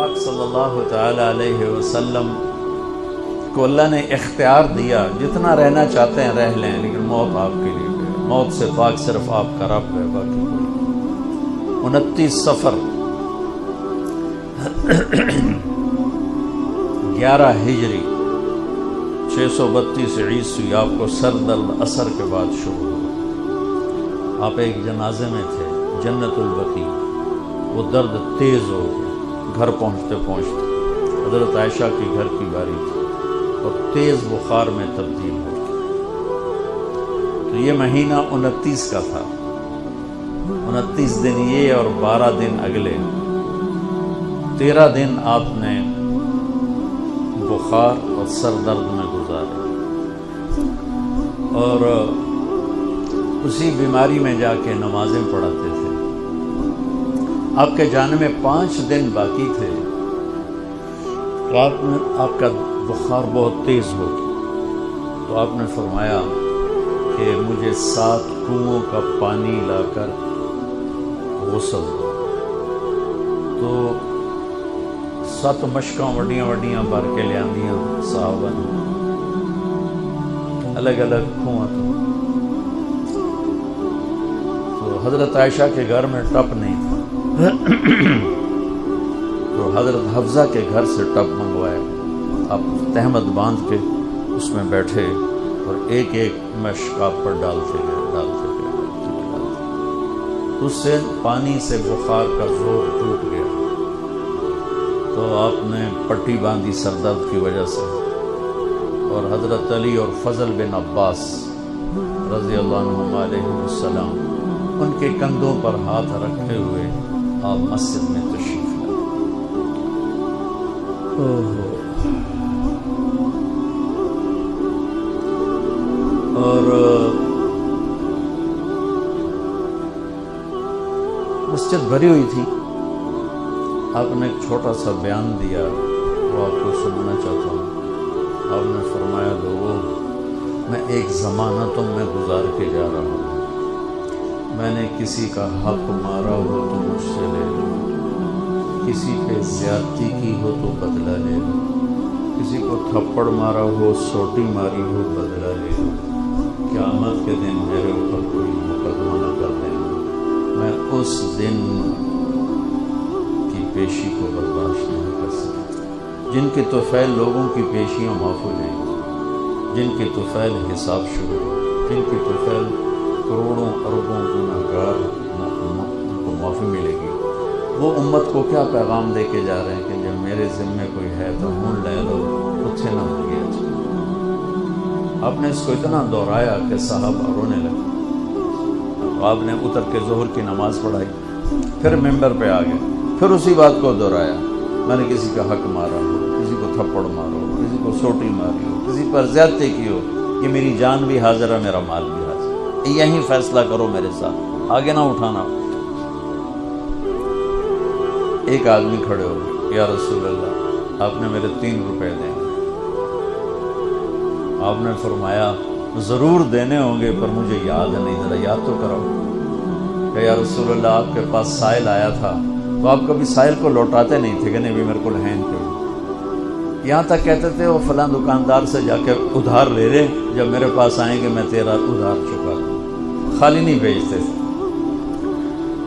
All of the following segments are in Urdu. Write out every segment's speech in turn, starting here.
پاک صلی اللہ تعالی علیہ وسلم کو اللہ نے اختیار دیا، جتنا رہنا چاہتے ہیں رہ لیں، لیکن موت آپ کے لیے ہے، موت سے پاک صرف آپ کا رب ہے، باقی کوئی۔ 29 صفر 11 ہجری 632 عیسوی آپ کو سر درد اثر کے بعد شروع ہوا۔ آپ ایک جنازے میں تھے، جنت البقیع، وہ درد تیز ہو گیا، گھر پہنچتے پہنچتے حضرت عائشہ کی گھر کی باری تھی اور تیز بخار میں تبدیل ہو گیا۔ تو یہ مہینہ 29 کا تھا، 29 دن یہ اور 12 دن اگلے، 13 دن آپ نے بخار اور سر درد میں گزارے، اور اسی بیماری میں جا کے نمازیں پڑھاتے تھے۔ آپ کے جانے میں 5 دن باقی تھے، رات میں آپ کا بخار بہت تیز ہو گیا، تو آپ نے فرمایا کہ مجھے 7 کنوؤں کا پانی لا کر غسل دو۔ تو 7 مشکاں وڈیاں وڈیاں بھر کے لے آندیاں صحابہ نے، الگ الگ کنواں تو حضرت عائشہ کے گھر میں ٹپ نہیں تھا، تو حضرت حفصہ کے گھر سے ٹپ منگوایا، آپ تہمت باندھ کے اس میں بیٹھے اور ایک ایک مشک آپ پر ڈالتے گئے۔ اس سے پانی سے بخار کا زور ٹوٹ گیا، تو آپ نے پٹی باندھی سر درد کی وجہ سے، اور حضرت علی اور فضل بن عباس رضی اللہ عنہم علیہ السلام ان کے کندھوں پر ہاتھ رکھے ہوئے آپ مسجد میں تشریف لائے۔ اور مسجد بھری ہوئی تھی، آپ نے ایک چھوٹا سا بیان دیا، وہ آپ کو سننا چاہتا ہوں۔ آپ نے فرمایا، لوگوں، میں ایک زمانہ تم میں گزار کے جا رہا ہوں، میں نے کسی کا حق مارا ہو تو مجھ سے لے لو، کسی پہ زیادتی کی ہو تو بدلہ لے لو، کسی کو تھپڑ مارا ہو، سوٹی ماری ہو، بدلہ لے لو، قیامت کے دن میرے اوپر کوئی مقدمہ نہ کر دینا، میں اس دن کی پیشی کو برداشت نہیں کر سکتا۔ جن کے طفیل لوگوں کی پیشیاں معاف ہو جائیں گی، جن کے طفیل حساب شروع ہو، جن کی طفیل کروڑوں اربوں گناہگار کو معافی ملے گی، وہ امت کو کیا پیغام دے کے جا رہے ہیں کہ جب میرے ذمے کوئی ہے تو ہون لے لو، اتھے نہ ہو گیا۔ آپ نے اس کو اتنا دہرایا کہ صحابہ رونے لگے۔ آپ نے اتر کے ظہر کی نماز پڑھائی، پھر ممبر پہ آ گئے، پھر اسی بات کو دہرایا، میں نے کسی کا حق مارا ہو، کسی کو تھپڑ مارا ہو، کسی کو سوٹی ماری ہو، کسی پر زیادتی کی ہو، کہ میری جان بھی حاضر ہے، میرا مال بھی حاضر ہے، یہی فیصلہ کرو میرے ساتھ، آگے نہ اٹھانا۔ ایک آدمی کھڑے ہو گئے، یا رسول اللہ، آپ نے میرے 3 روپے دیں گے۔ آپ نے فرمایا، ضرور دینے ہوں گے پر مجھے یاد نہیں، ذرا یاد تو کراؤ۔ کہ یا رسول اللہ، آپ کے پاس سائل آیا تھا تو آپ کبھی سائل کو لوٹاتے نہیں تھے کہ نہیں بھی میرے کو ہیں کوئی، یہاں تک کہتے تھے وہ فلاں دکاندار سے جا کے ادھار لے لے، جب میرے پاس آئیں گے میں تیرا ادھار چکا دوں، خالی نہیں بھیجتے تھے۔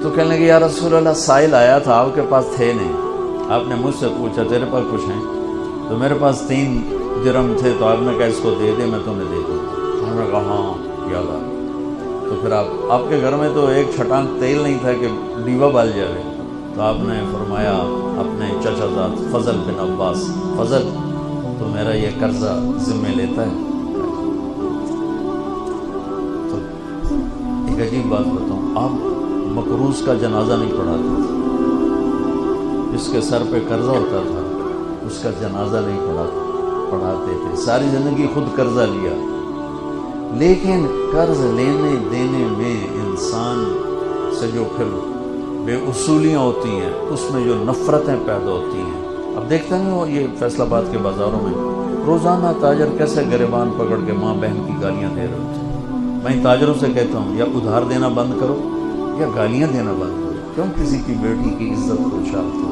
تو کہنے لگے، یا رسول اللہ، سائل آیا تھا، آپ کے پاس تھے نہیں، آپ نے مجھ سے پوچھا تیرے پاس کچھ ہیں؟ تو میرے پاس 3 درہم تھے، تو آپ نے کہا اس کو دے دے، میں تمہیں دے دوں۔ ہم نے کہا ہاں یاد آ گیا۔ تو پھر آپ کے گھر میں تو ایک چھٹانک تیل نہیں تھا کہ ڈیوا بال جائے، تو آپ نے فرمایا اپنے چچا زاد فضل بن عباس، فضل تو میرا یہ قرضہ ذمہ لیتا ہے؟ تو ایک عجیب بات بتاؤں، آپ مقروض کا جنازہ نہیں پڑھاتے تھے، جس کے سر پہ قرضہ ہوتا تھا اس کا جنازہ نہیں پڑھاتے تھے، ساری زندگی خود قرضہ لیا، لیکن قرض لینے دینے میں انسان سے جو پھر بے اصولیاں ہوتی ہیں، اس میں جو نفرتیں پیدا ہوتی ہیں۔ اب دیکھتے ہیں وہ یہ فیصل آباد کے بازاروں میں روزانہ تاجر کیسے گریبان پکڑ کے ماں بہن کی گالیاں دے رہے ہوتے ہیں۔ میں تاجروں سے کہتا ہوں یا ادھار دینا بند کرو یا گالیاں دینا بند کرو، کیوں کسی کی بیٹی کی عزت کو اچھالتے ہو؟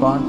5,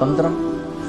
15,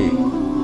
1।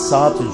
7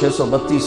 632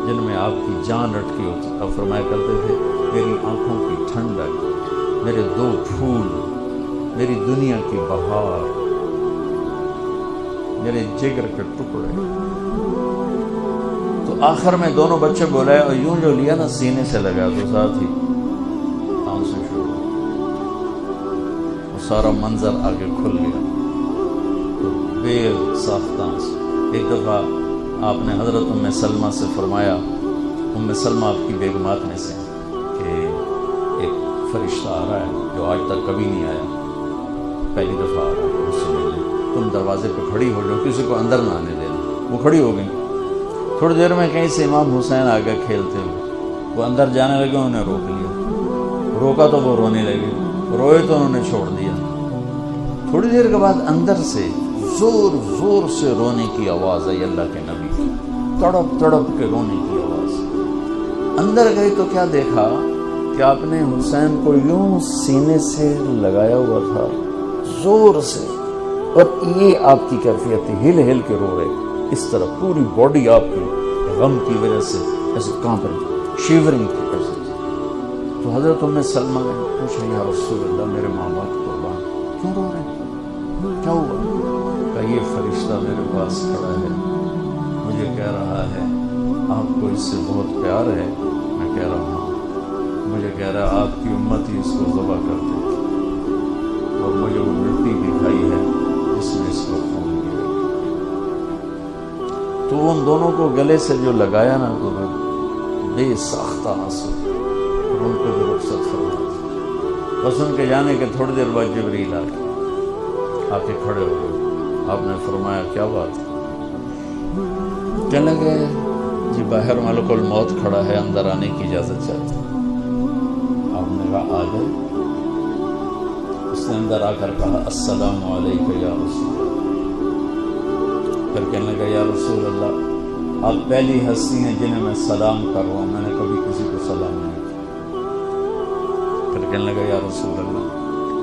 جن میں آپ کی جان اٹکی ہوتی. اب فرمایا کرتے تھے میری آنکھوں کی ٹھنڈک، میرے 2 پھول، میری دنیا کی بہار، میرے جگر کے ٹکڑے. تو آخر میں دونوں بچے بولائے اور یوں جو لیا نا سینے سے لگا تو ساتھ ہی آنسو شروع، وہ سارا منظر آگے کھل گیا. تو بے ساختہ آنسو. ایک دفعہ آپ نے حضرت ام سلمہ سے فرمایا، ام سلمہ آپ کی بیگمات میں سے، کہ ایک فرشتہ آ رہا ہے جو آج تک کبھی نہیں آیا، پہلی دفعہ آ رہا ہے مجھ سے ملنے، تم دروازے پہ کھڑی ہو جاؤ، کسی کو اندر نہ آنے دینا. وہ کھڑی ہو گئی. تھوڑی دیر میں کہیں سے امام حسین آگے کھیلتے ہوئے، وہ اندر جانے لگے، انہوں نے روک لیا. روکا تو وہ رونے لگے، روئے تو انہوں نے چھوڑ دیا. تھوڑی دیر کے بعد اندر سے زور زور سے رونے کی آواز آئی، اللہ کے نبی کی تڑپ تڑپ کے رونے کی آواز. اندر گئی تو کیا دیکھا کہ آپ نے حسین کو یوں سینے سے لگایا ہوا تھا زور سے، اور یہ آپ کی کیفیت تھی، ہل ہل کے رو رہے اس طرح، پوری باڈی آپ کی غم کی وجہ سے ایسے کانپ رہی، شیورنگ کی ایسے. تو حضرت ام سلمہ نے پوچھا یا رسول اللہ میرے ماں باپ قربان کیوں رو رہے ہیں، کیا ہوا؟ کہ یہ فرشتہ میرے پاس کھڑا ہے، مجھے کہہ رہا ہے آپ کو اس سے بہت پیار ہے. میں کہہ رہا ہوں، مجھے کہہ رہا ہے آپ کی امت ہی اس کو ذبح کر دے گی، اور مجھے وہ مٹی دکھائی ہے جس میں اس کو خون گرے. تو ان دونوں کو گلے سے جو لگایا نا تو بے ساختہ آنسو، اور ان کو بھی رخصت فرما. بس ان کے جانے کے تھوڑی دیر بعد جبریل آ کے کھڑے ہو گئے. آپ نے فرمایا کیا بات ہے؟ کہنے لگے جی باہر ملک الموت کھڑا ہے، اندر آنے کی اجازت چاہتے. آپ نے کہا آ جائے. اس نے اندر آ کر کہا السلام علیکم یا رسول اللہ. پھر کہنے لگا یا رسول اللہ آپ پہلی ہستی ہیں جنہیں میں سلام کر رہا ہوں، میں نے کبھی کسی کو سلام نہیں کیا. پھر کہنے لگا یا رسول اللہ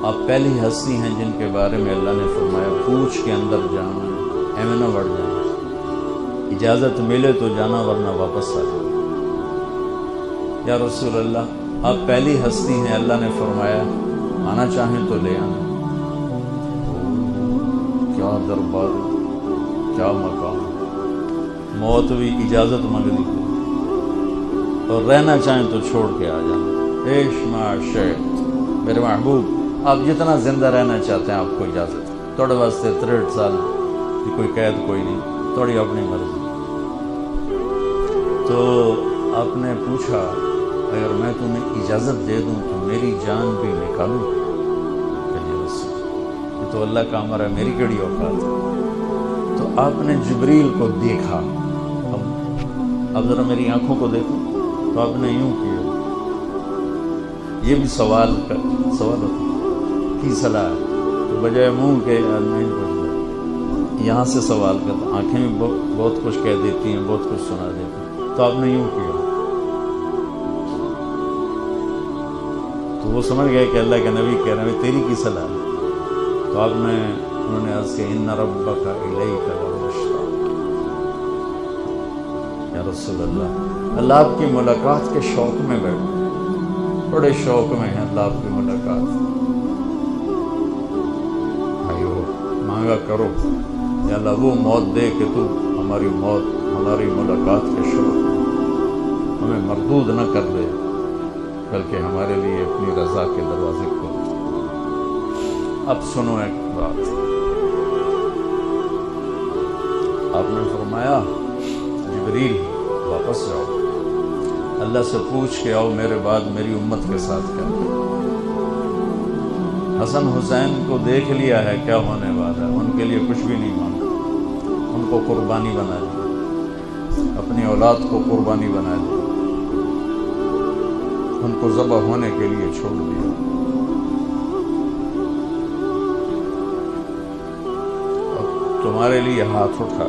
آپ پہلی ہستی ہیں جن کے بارے میں اللہ نے فرمایا پوچھ کے اندر جانا ہے، ایویں نہ بڑھ جانا، اجازت ملے تو جانا ورنہ واپس آ جانا. یا رسول اللہ آپ پہلی ہستی ہیں اللہ نے فرمایا آنا چاہیں تو لے آنا. کیا دربار، کیا مقام. موت بھی اجازت مانگ دی اور رہنا چاہیں تو چھوڑ کے آ جانا. عیش معاشرت میرے محبوب، آپ جتنا زندہ رہنا چاہتے ہیں آپ کو اجازت. تھوڑے واسطے 63 سال کی کوئی قید کوئی نہیں، تھوڑی اپنی مرضی. تو آپ نے پوچھا اگر میں تمہیں اجازت دے دوں تو میری جان بھی نکالوں؟ یہ تو اللہ کا امر ہے، میری کیڑی اوقات ہے. تو آپ نے جبریل کو دیکھا. اب ذرا میری آنکھوں کو دیکھو. تو آپ نے یوں کیا. یہ بھی سوال ہوتا کی صلاح ہے، بجائے منہ کے آدمی پوچھتا یہاں سے سوال کرتا. آنکھیں بھی بہت کچھ کہہ دیتی ہیں، بہت کچھ سنا دیتی ہیں. تو آپ نے یوں کیا. تو وہ سمجھ گئے کہ اللہ کے نبی کہہ رہے ہیں تیری کی صلاح ہے. تو آپ نے انہوں نے عرض کیا ان ربک الیک لمشتاق. یا رسول اللہ اللہ آپ کی ملاقات کے شوق میں بیٹھے، بڑے شوق میں ہیں اللہ آپ کی ملاقات. بھائیو مانگا کرو یا اللہ وہ موت دے کہ تو ہماری موت ہماری ملاقات کے شوق ہمیں مردود نہ کر دے، بلکہ ہمارے لیے اپنی رضا کے دروازے کھول. اب سنو ایک بات. آپ نے فرمایا جبریل واپس جاؤ، اللہ سے پوچھ کے آؤ میرے بعد میری امت کے ساتھ کیا. حسن حسین کو دیکھ لیا ہے کیا ہونے والا ہے، ان کے لیے کچھ بھی نہیں مانگا. ان کو قربانی بنا دیا، اپنی اولاد کو قربانی بنا دیا، ان کو ذبح ہونے کے لیے چھوڑ دیا. تمہارے لیے ہاتھ اٹھا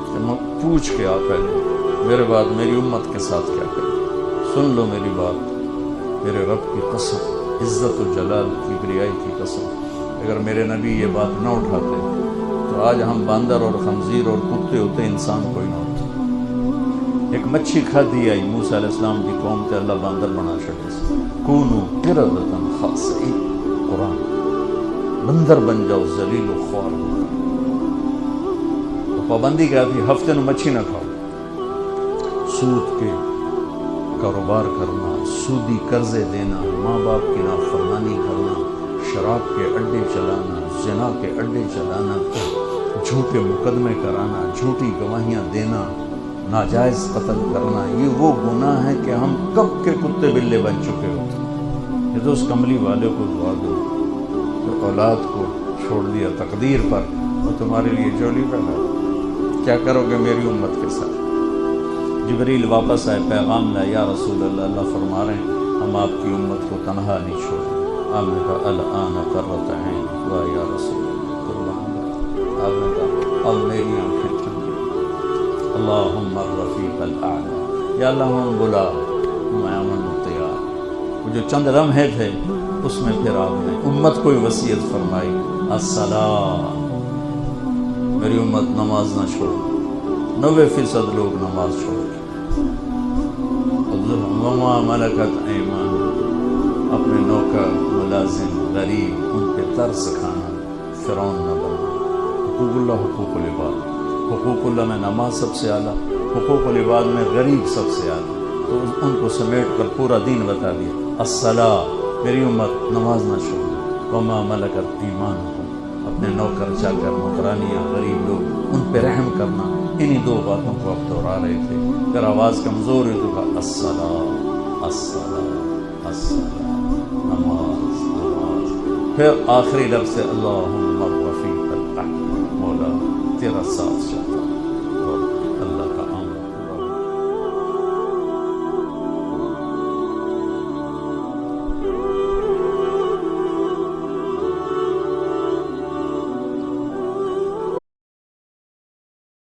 کہ پوچھ کے آپ پہلے میرے بعد میری امت کے ساتھ کیا کریں. سن لو میری بات، میرے رب کی قسم، عزت و جلال کی بریائی کی قسم، اگر میرے نبی یہ بات نہ اٹھاتے تو آج ہم باندر اور خنزیر اور کتے ہوتے، انسان کوئی نہ ہوتا. ایک مچھی کھادی آئی موسیٰ علیہ السلام کی قوم تے اللہ باندر بنا چھڑے سے کونو قردۃ خاسئین قرآن بندر بن جاؤ ذلیل و خوار ہو تو پابندی کیا تھی ہفتے نو مچھی نہ کھاؤ سود کے کاروبار کرنا سودی قرضے دینا ماں باپ کی نافرمانی کرنا شراب کے اڈے چلانا زنا کے اڈے چلانا جھوٹے مقدمے کرانا جھوٹی گواہیاں دینا ناجائز قتل کرنا یہ وہ گناہ ہے کہ ہم کب کے کتے بلے بن چکے ہوتے ہیں۔ یہ تو اس کملی والے کو دعا دو تو اولاد کو چھوڑ دیا تقدیر پر وہ تمہارے لیے جولی پیدا کیا کرو گے میری امت کے ساتھ۔ جبریل واپس آئے پیغام لائے یا رسول اللہ اللہ فرما رہے ہیں ہم آپ کی امت کو تنہا نہیں چھوڑیں۔ آپ نے کہا الآن قرۃ عین وا یا رسول اللہ قربان آپ نے کہا اب میری آنکھیں اللہم الرفیق الاعلی یا اللہ ہم بلا میں امن تیار۔ وہ جو چند لمحے تھے اس میں پھر آپ نے امت کو وصیت فرمائی الصلاۃ میری امت نماز نہ چھوڑو 90% لوگ نماز چھوڑ وما ملکت ایمان اپنے نوکر ملازم غریب ان پہ ترس کھانا فرعون نہ بننا۔ حقوق اللہ حقوق العباد حقوق اللہ میں نماز سب سے اعلیٰ حقوق العباد میں غریب سب سے اعلیٰ تو ان کو سمیٹ کر پورا دین بتا دیا الصلاۃ میری امت نماز نہ چھوڑو وما ملکت ایمانکم اپنے نوکر چاکر نوکرانیاں غریب لوگ ان پہ رحم کرنا۔ انہی دو باتوں کو اب دہرا رہے تھے پھر آواز کمزور ہوئی تو کہا الصلاۃ الصلاۃ الصلاۃ نماز نماز پھر آخری لفظ سے اللہم الرفیق الاعلی مولا تیرا ساتھ چاہتا